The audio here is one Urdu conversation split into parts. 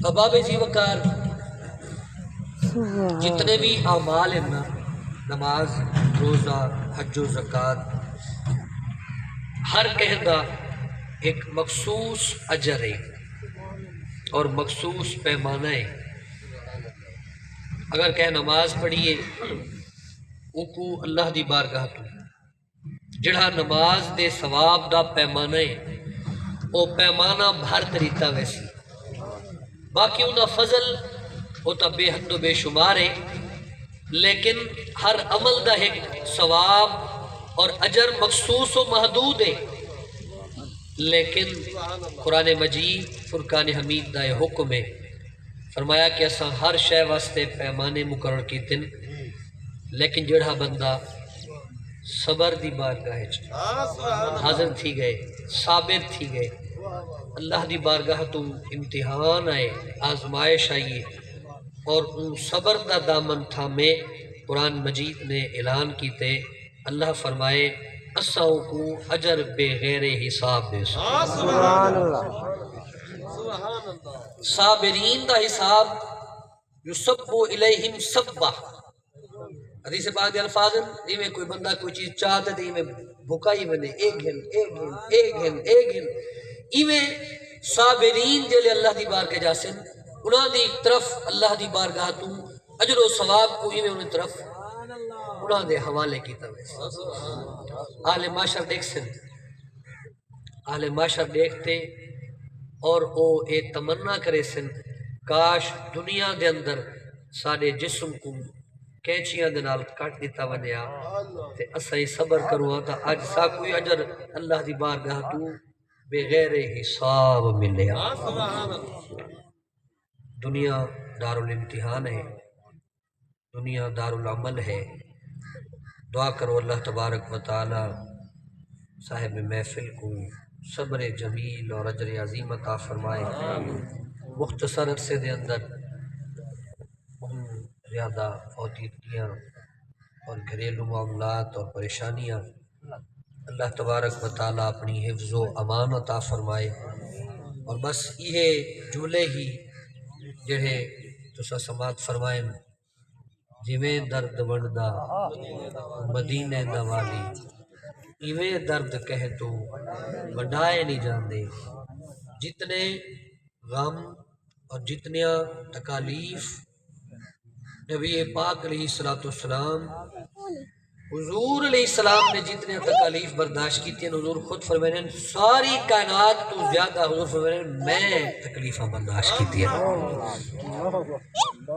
احباب ذی وقار، جتنے بھی اعمال ہیں نا، نماز، روزہ، حج و زکوٰۃ، ہر کہندہ ایک مخصوص اجر ہے اور مخصوص پیمانہ ہے۔ اگر کہ نماز پڑھیے اوکو اللہ دی بارگاہ تو جڑا نماز دے ثواب دا پیمانہ ہے او پیمانہ بھر طریقہ ویسی، باقی انہا فضل وہ تا بے حد و بے شمار ہے، لیکن ہر عمل دا ایک ثواب اور اجر مخصوص و محدود ہے۔ لیکن قرآن مجید فرقان حمید دا یہ حکم ہے، فرمایا کہ اساں ہر شے واسطے پیمانے مقرر کی دن، لیکن جڑا بندہ صبر دی بارگاہ حاضر تھی گئے، صابر تھی گئے، اللہ دی بارگاہ تو امتحان آئے، آزمائش آئیے اور ان صبر دا دامن تھامے، قرآن مجید نے اعلان کیتے، اللہ فرمائے اساں کو اجر بغیر حساب دے سبحان اللہ۔ صابرین دا حساب یصب الیہم صبا، حدیث پاک دے الفاظ ہیں میں کوئی بندہ کوئی چیز چاہتا ہے میں بھکائی بنے ایک گھن ایویں صابرین جلے اللہ دی بارگاہ جاسن انہاں دی طرف اللہ دی بارگاہ تو اجر و ثواب کو ایویں انہیں طرف انہاں دے حوالے کی طرف۔ اہل معاشر دیکھ سن، اہل معاشر دیکھتے اور او اے تمنا کرے سن کاش دنیا دے اندر سارے جسم کو کینچیاں دے نال کٹ دیتا ونیا تے اساں صبر کروں تا اج سا کوئی اجر اللہ دی بارگاہ تو بغیر حساب ملیا۔ دنیا دار الامتحان ہے، دنیا دار العمل ہے۔ دعا کرو اللہ تبارک و تعالی صاحب محفل کو صبر جمیل اور اجر عظیم عطا فرمائے، مختصر عرصے دے اندر زیادہ فوتیتیاں اور گھریلو معاملات اور پریشانیاں اللہ تبارک و تعالیٰ اپنی حفظ و امان عطا فرمائے۔ اور بس یہ جملے ہی جڑے تسا سماعت فرمائیں، جویں درد بندا مدینے دا والی، ایویں درد کہہ تو بڑھائے نہیں جاندے، جتنے غم اور جتنیاں تکالیف نبی پاک علیہ السلام حضور علیہ السلام نے جتنے تکالیف برداشت کی تھی، حضور خود فرمائے ساری کائنات تو زیادہ حضور فرمائے میں تکلیفیں برداشت کی تھی۔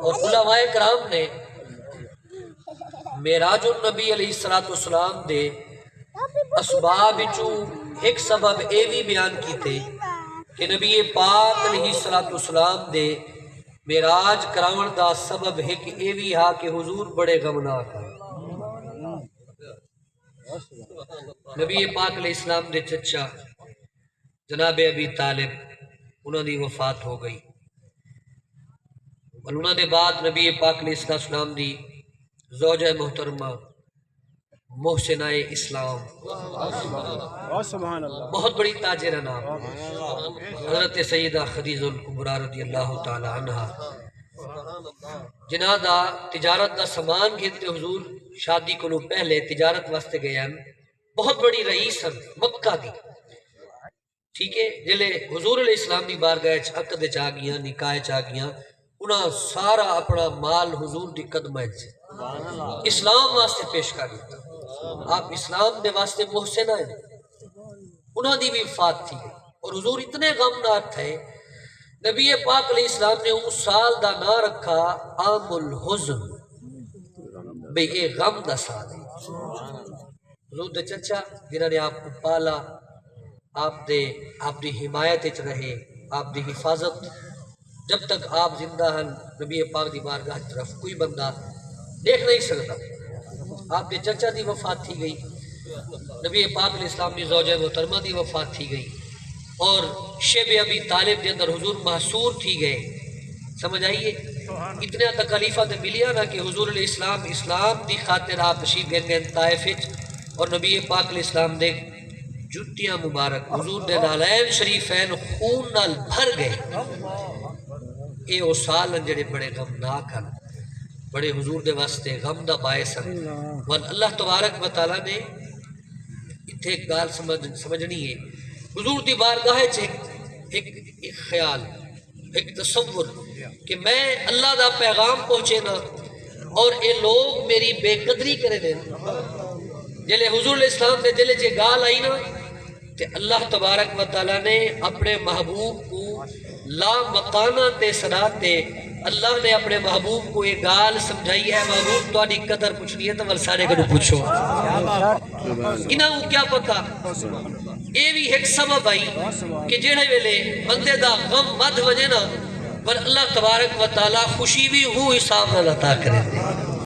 اور علماء کرام نے معراج النبی علیہ السلام دے اسباب چوں ایک سبب اے بھی بیان کیتے کہ نبی پاک علیہ السلام دے معراج کراون دا سبب ہے کہ اے بھی ہا کہ حضور بڑے غمناک ہیں۔ نبی پاک علیہ السلام دے چچا جناب ابی طالب انہوں دی وفات ہو گئی، اور انہوں دے بعد نبی پاک علیہ السلام دی زوجہ محترمہ محسنہ اسلام بہت بڑی تاجرہ نام حضرت سیدہ خدیجہ الکبریٰ رضی اللہ تعالی عنہ، جنہاں دا تجارت دا سامان گھنتے حضور شادی کو پہلے تجارت واسطے گئے ہیں، بہت بڑی رئیس ہیں مکہ دی، ٹھیک ہے، جلے حضور علیہ السلام دی بارگاہ عقد چاہ گیاں، نکاح چاہ گیاں، انہاں سارا اپنا مال حضور دی قدمہ سے اسلام واسطے پیش کر دیتا۔ آپ اسلام دے واسطے محسنہ ہیں، انہاں دی بھی وفات تھی اور حضور اتنے غمناک تھے، نبی پاک علیہ السلام نے اس سال دا نہ رکھا عام الحزن، بھئی اے غم دا سال ہے۔ حضور دے چچا جنہوں نے آپ کو پالا، آپ دی حمایت اچ رہے، آپ دی حفاظت، جب تک آپ زندہ ہیں نبی پاک دی بارگاہ طرف کوئی بندہ دیکھ نہیں سکتا۔ آپ کے چچا دی وفات تھی گئی، نبی پاک علیہ السلام دی زوجہ محترمہ دی وفات تھی گئی، اور شیب ابی طالب دے اندر حضور محصور تھی گئے۔ سمجھ آئیے اتنے تکلیفہ تے ملیا نا کہ حضور علیہ السلام اسلام دی خاطر آپ تشریف گئے طائف اور نبی پاک علیہ السلام دے جتیاں مبارک حضور دے نالین شریفین خون نال بھر گئے، اے او سال ہیں جڑے بڑے غمناک ہیں، بڑے حضور دے واسطے غم دا باعث ہیں۔ وال اللہ تبارک و تعالیٰ نے اتھے ایک گال سمجھنی ہے، حضور دی بارگاہ ایک خیال، ایک تصور کہ میں اللہ دا پیغام پہنچے نا اور اے لوگ میری بے قدری کرے دیں، جلے حضور علیہ السلام دے دلے جے گال آئی نا تے اللہ تبارک و تعالیٰ نے اپنے محبوب کو لا مکانہ تے صدات تے اللہ نے اپنے محبوب کو یہ گال سمجھائی ہے، محبوب تو آنی قدر پوچھنی ہے تو ول سارے گھر پوچھو انہوں کیا پتا اے بھی ایک سبب آئی کہ جڑے ویلے بندے دا غم مد وجے نا پر اللہ تبارک و تعالیٰ خوشی بھی ہوں حساب نہ عطا کرے دے۔